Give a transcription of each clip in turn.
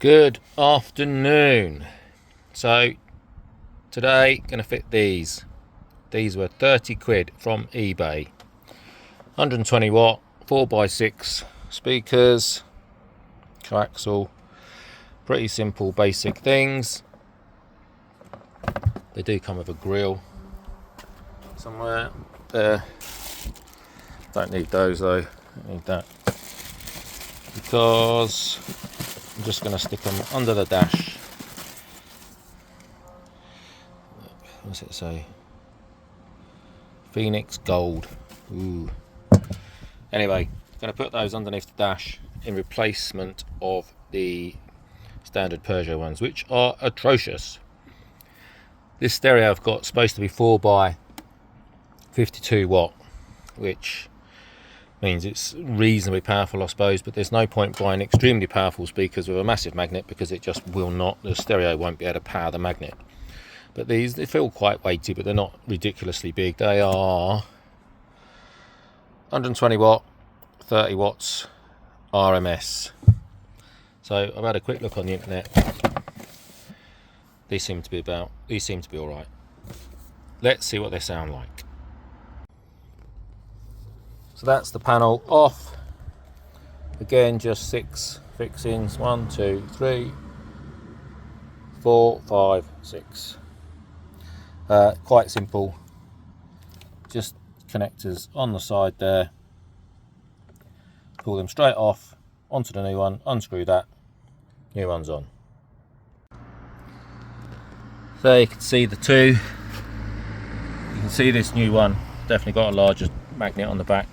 Good afternoon. So today gonna fit these. These were 30 quid from eBay. 120 watt, 4x6 speakers, coaxial, pretty simple basic things. They do come with a grill somewhere there. Don't need those though, don't need that. Because I'm just going to stick them under the dash. What's it say? Phoenix Gold. Ooh. Anyway, going to put those underneath the dash in replacement of the standard Peugeot ones, which are atrocious. This stereo I've got supposed to be 4x52 watt, which means it's reasonably powerful, I suppose, but there's no point buying extremely powerful speakers with a massive magnet because it just will not, the stereo won't be able to power the magnet. But these, they feel quite weighty, but they're not ridiculously big. They are 120 watt, 30 watts RMS. So I've had a quick look on the internet. These seem to be all right. Let's see what they sound like. So that's the panel off. Again, just 6 fixings. 1, 2, 3, 4, 5, 6. Quite simple. Just connectors on the side there. Pull them straight off onto the new one. Unscrew that. New one's on. There you can see the two. You can see this new one definitely got a larger magnet on the back,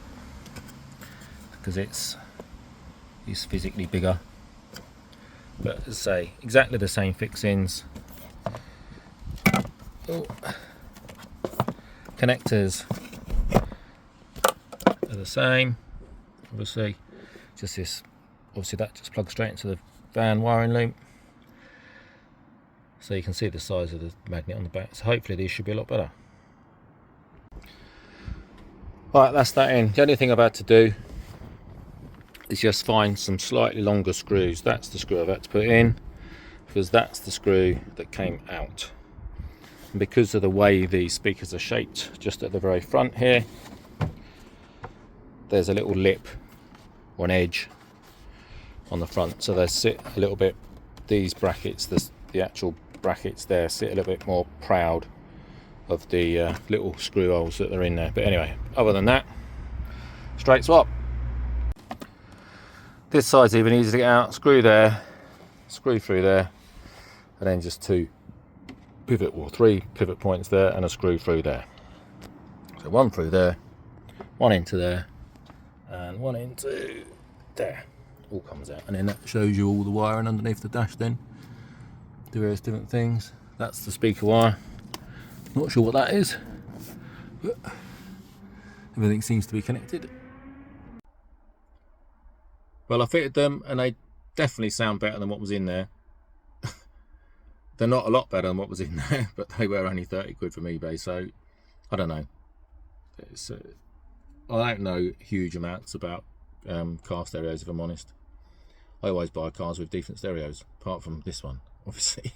because it's physically bigger, but as I say, exactly the same fixings. Connectors are the same, obviously. Just this, obviously that just plugs straight into the van wiring loop, so you can see the size of the magnet on the back. So hopefully these should be a lot better. Right, that's that in. The only thing I've had to do is just find some slightly longer screws. That's the screw I've had to put in, because that's the screw that came out. And because of the way these speakers are shaped, just at the very front here, there's a little lip or an edge on the front, so they sit a little bit, these brackets, the actual brackets there, sit a little bit more proud of the little screw holes that are in there. But anyway, other than that, straight swap. This side's even easy to get out. Screw there, screw through there, and then just 2 pivot, or 3 pivot points there, and a screw through there. So 1 through there, 1 into there, and 1 into there. All comes out, and then that shows you all the wiring underneath the dash then. The various different things. That's the speaker wire. Not sure what that is, but everything seems to be connected. Well, I fitted them and they definitely sound better than what was in there. They're not a lot better than what was in there, but they were only 30 quid from eBay, so I don't know. I don't know huge amounts about car stereos, if I'm honest. I always buy cars with decent stereos, apart from this one, obviously.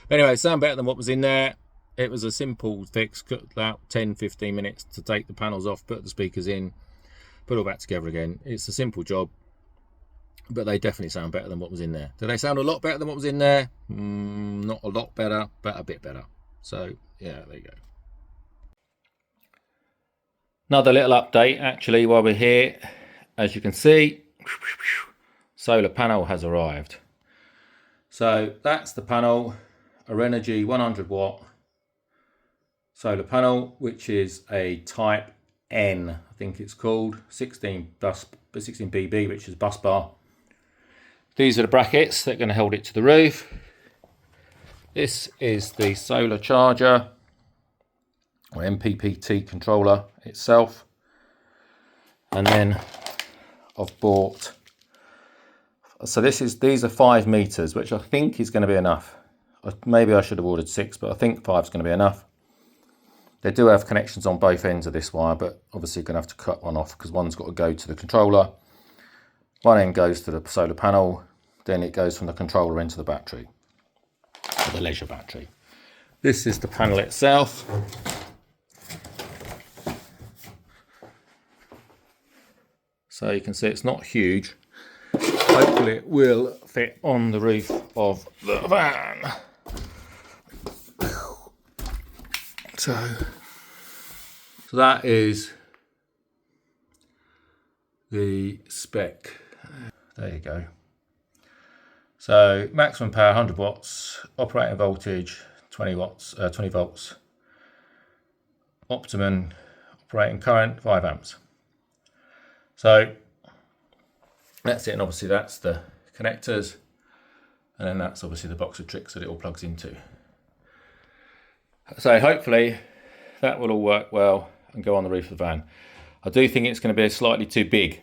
But anyway, sound better than what was in there. It was a simple fix, cut about 10-15 minutes to take the panels off, put the speakers in, put it all back together again. It's a simple job, but they definitely sound better than what was in there. Do they sound a lot better than what was in there? Not a lot better, but a bit better. So yeah, there you go. Another little update actually while we're here. As you can see, solar panel has arrived. So that's the panel, a Renogy 100 watt solar panel, which is a type N, I think it's called, 16 BB, which is bus bar. These are the brackets that are going to hold it to the roof. This is the solar charger, or MPPT controller itself. And then I've bought, so these are 5 meters, which I think is going to be enough. Maybe I should have ordered 6, but I think 5 is going to be enough. They do have connections on both ends of this wire, but obviously you're going to have to cut one off because one's got to go to the controller. One end goes to the solar panel, then it goes from the controller into the battery, or the leisure battery. This is the panel itself. So you can see it's not huge. Hopefully it will fit on the roof of the van. So that is the spec. There you go. So maximum power 100 watts, operating voltage 20 watts, 20 volts, optimum operating current 5 amps. So that's it, and obviously that's the connectors, and then that's obviously the box of tricks that it all plugs into. So hopefully that will all work well and go on the roof of the van. I do think it's going to be slightly too big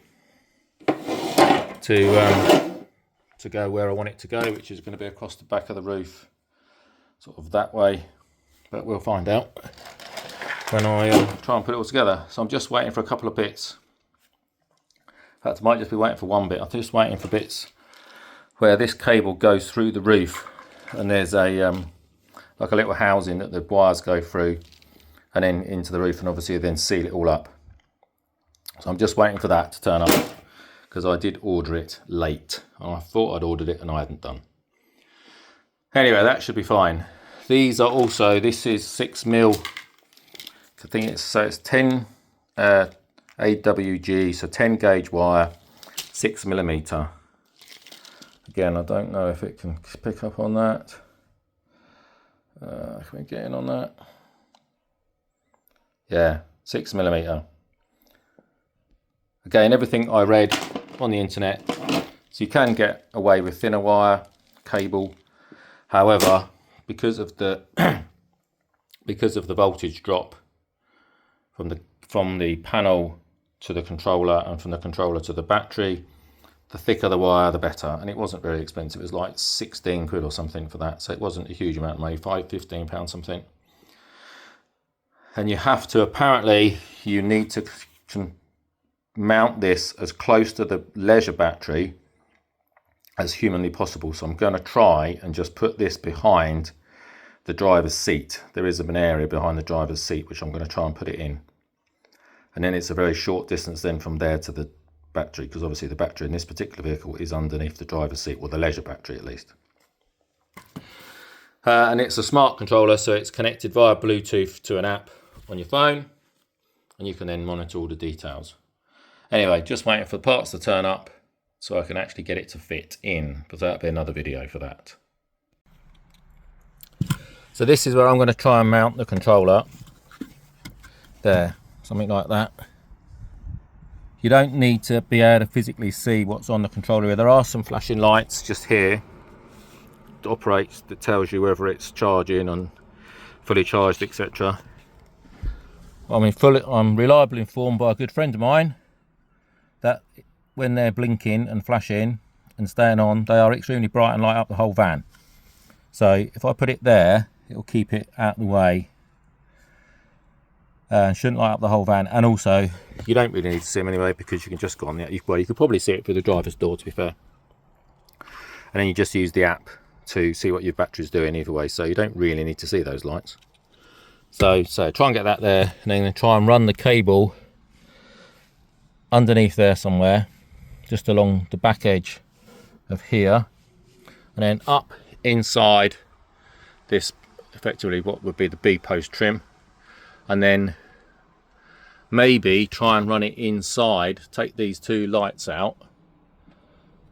to go where I want it to go, which is going to be across the back of the roof, sort of that way, but we'll find out when I try and put it all together. So I'm just waiting for a couple of bits. In fact, I might just be waiting for one bit. I'm just waiting for bits where this cable goes through the roof, and there's a like a little housing that the wires go through and then into the roof, and obviously then seal it all up. So I'm just waiting for that to turn up, because I did order it late. I thought I'd ordered it and I hadn't done. Anyway, that should be fine. These are also, this is 6mm. I think it's, so it's 10 AWG, so 10 gauge wire, 6mm. Again, I don't know if it can pick up on that. Can we get in on that? Yeah, 6mm. Again, everything I read on the internet, so you can get away with thinner wire cable. However, because of the voltage drop from the panel to the controller and from the controller to the battery, the thicker the wire the better. And it wasn't very expensive, it was like 16 quid or something for that, so it wasn't a huge amount of money, £15 something. And you have to, apparently you need to mount this as close to the leisure battery as humanly possible. So I'm going to try and just put this behind the driver's seat. There is an area behind the driver's seat which I'm going to try and put it in, and then it's a very short distance then from there to the battery, because obviously the battery in this particular vehicle is underneath the driver's seat, or the leisure battery at least. And it's a smart controller, so it's connected via Bluetooth to an app on your phone, and you can then monitor all the details. Anyway, just waiting for the parts to turn up so I can actually get it to fit in, but that'll be another video for that. So this is where I'm going to try and mount the controller. There, something like that. You don't need to be able to physically see what's on the controller here. There are some flashing lights just here that operates, that tells you whether it's charging and fully charged, etc. I'm reliably informed by a good friend of mine that when they're blinking and flashing and staying on, they are extremely bright and light up the whole van. So if I put it there, it'll keep it out of the way. Shouldn't light up the whole van, and also you don't really need to see them anyway, because you can just go on the, well, you could probably see it through the driver's door, to be fair, and then you just use the app to see what your battery's doing either way, so you don't really need to see those lights. So try and get that there, and then try and run the cable underneath there somewhere, just along the back edge of here, and then up inside this, effectively what would be the B post trim, and then maybe try and run it inside, take these two lights out,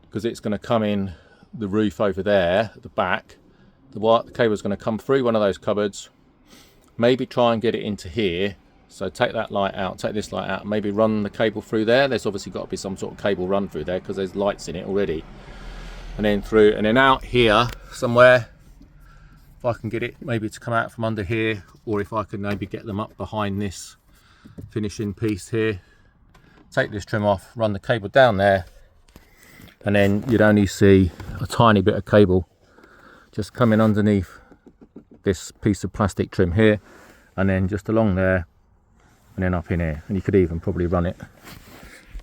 because it's going to come in the roof over there at the back. The cable's going to come through one of those cupboards, maybe try and get it into here. So take that light out, take this light out, maybe run the cable through there. There's obviously got to be some sort of cable run through there because there's lights in it already. And then through, and then out here somewhere, if I can get it maybe to come out from under here, or if I can maybe get them up behind this finishing piece here. Take this trim off, run the cable down there, and then you'd only see a tiny bit of cable just coming underneath this piece of plastic trim here, and then just along there, and then up in here. And you could even probably run it,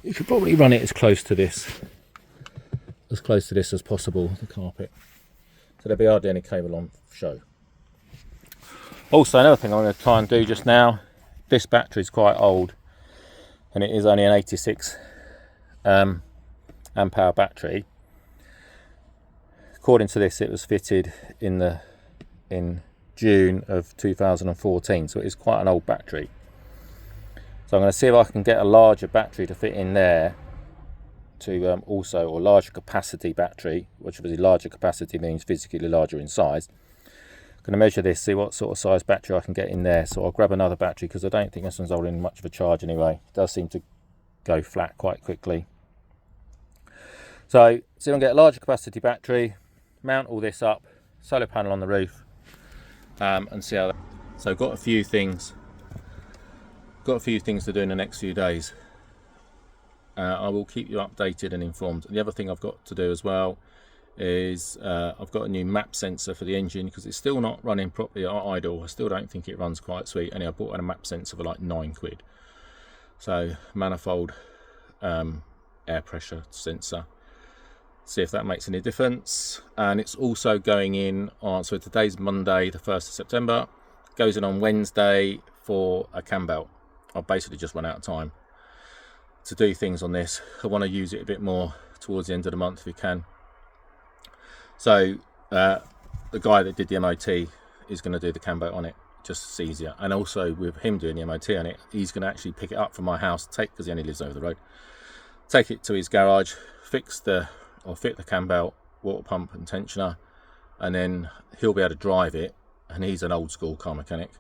you could probably run it as close to this as close to this as possible, the carpet. So there'll be hardly any cable on show. Also, another thing I'm going to try and do just now, this battery is quite old and it is only an 86 amp hour battery. According to this, it was fitted in June of 2014, so it is quite an old battery. So I'm going to see if I can get a larger battery to fit in there, to or larger capacity battery, which obviously larger capacity means physically larger in size. I'm going to measure this, see what sort of size battery I can get in there. So I'll grab another battery because I don't think this one's holding much of a charge anyway. It does seem to go flat quite quickly. So see if I can get a larger capacity battery, mount all this up, solar panel on the roof, and see how that. So got a few things to do in the next few days. I will keep you updated and informed. The other thing I've got to do as well is I've got a new map sensor for the engine because it's still not running properly at idle. I still don't think it runs quite sweet. Anyway, I bought a map sensor for like £9. So manifold air pressure sensor. See if that makes any difference. And it's also going in on, so today's Monday the 1st of September, goes in on Wednesday for a cam belt. I've basically just run out of time to do things on this. I want to use it a bit more towards the end of the month if we can. So the guy that did the MOT is going to do the cam belt on it, just as easier. And also with him doing the MOT on it, he's going to actually pick it up from my house, because he only lives over the road, take it to his garage, fit the cam belt, water pump and tensioner, and then he'll be able to drive it. And he's an old school car mechanic,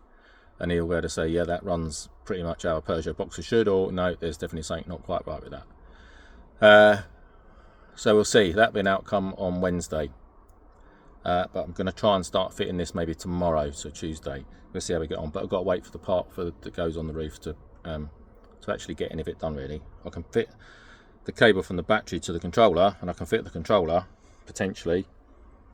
and he'll be able to say, yeah, that runs pretty much how a Peugeot Boxer should, or no, there's definitely something not quite right with that. So we'll see. That'll be an outcome on Wednesday. But I'm going to try and start fitting this maybe tomorrow, so Tuesday. We'll see how we get on. But I've got to wait for the part that goes on the roof to actually get any of it done, really. I can fit the cable from the battery to the controller, and I can fit the controller, potentially.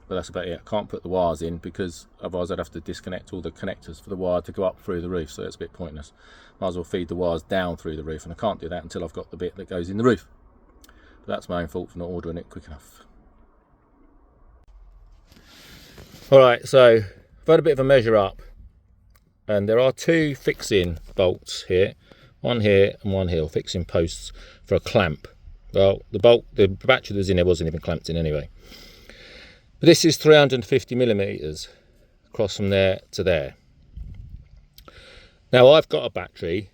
But that's about it. I can't put the wires in because otherwise I'd have to disconnect all the connectors for the wire to go up through the roof, so it's a bit pointless. Might as well feed the wires down through the roof, and I can't do that until I've got the bit that goes in the roof. But that's my own fault for not ordering it quick enough. Alright, so I've had a bit of a measure up, and there are two fixing bolts here, one here and one here, fixing posts for a clamp. Well, the battery that was in there wasn't even clamped in anyway. But this is 350mm across from there to there. Now I've got a battery,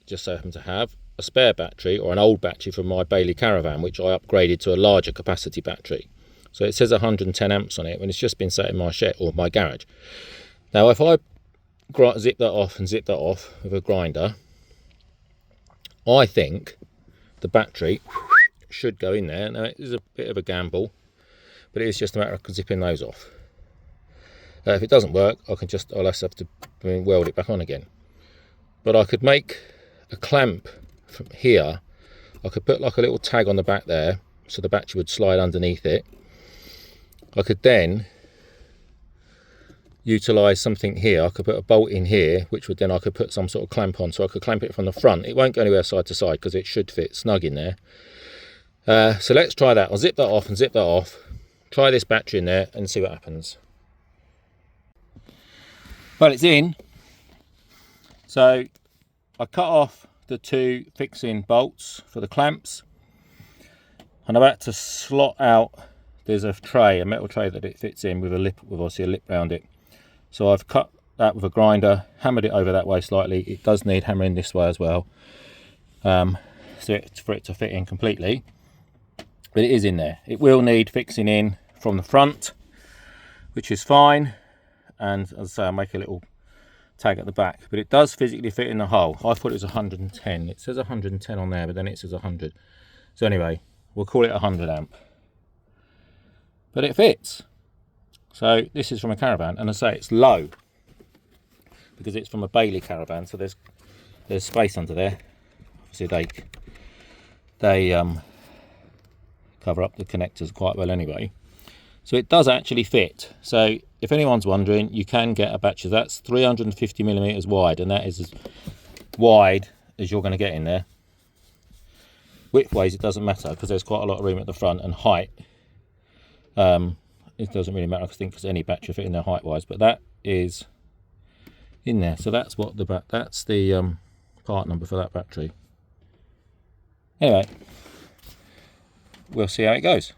just so I happen to have a spare battery, or an old battery from my Bailey Caravan, which I upgraded to a larger capacity battery. So it says 110 amps on it when it's just been sat in my shed or my garage. Now if I zip that off and zip that off with a grinder, I think the battery should go in there. Now it is a bit of a gamble, but it is just a matter of zipping those off. If it doesn't work, I'll just have to weld it back on again. But I could make a clamp from here. I could put like a little tag on the back there, so the battery would slide underneath it. I could then utilise something here. I could put a bolt in here, which would then I could put some sort of clamp on, so I could clamp it from the front. It won't go anywhere side to side because it should fit snug in there. So let's try that. I'll zip that off and zip that off. Try this battery in there and see what happens. Well, it's in. So I cut off the two fixing bolts for the clamps, and I'm about to slot out. There's a tray, a metal tray that it fits in with a lip, with obviously a lip round it. So I've cut that with a grinder, hammered it over that way slightly. It does need hammering this way as well, for it to fit in completely. But it is in there. It will need fixing in from the front, which is fine. And as I say, I'll make a little tag at the back. But it does physically fit in the hole. I thought it was 110. It says 110 on there, but then it says 100. So anyway, we'll call it 100 amp. But it fits. So this is from a Caravan, and I say it's low because it's from a Bailey Caravan, so there's space under there. Obviously they cover up the connectors quite well anyway, so it does actually fit. So if anyone's wondering, you can get a battery that's 350mm wide, and that is as wide as you're going to get in there. Width-wise, it doesn't matter because there's quite a lot of room at the front, and height, it doesn't really matter, I think, because any battery fit in there height-wise. But that is in there, so that's what that's the part number for that battery. Anyway, we'll see how it goes.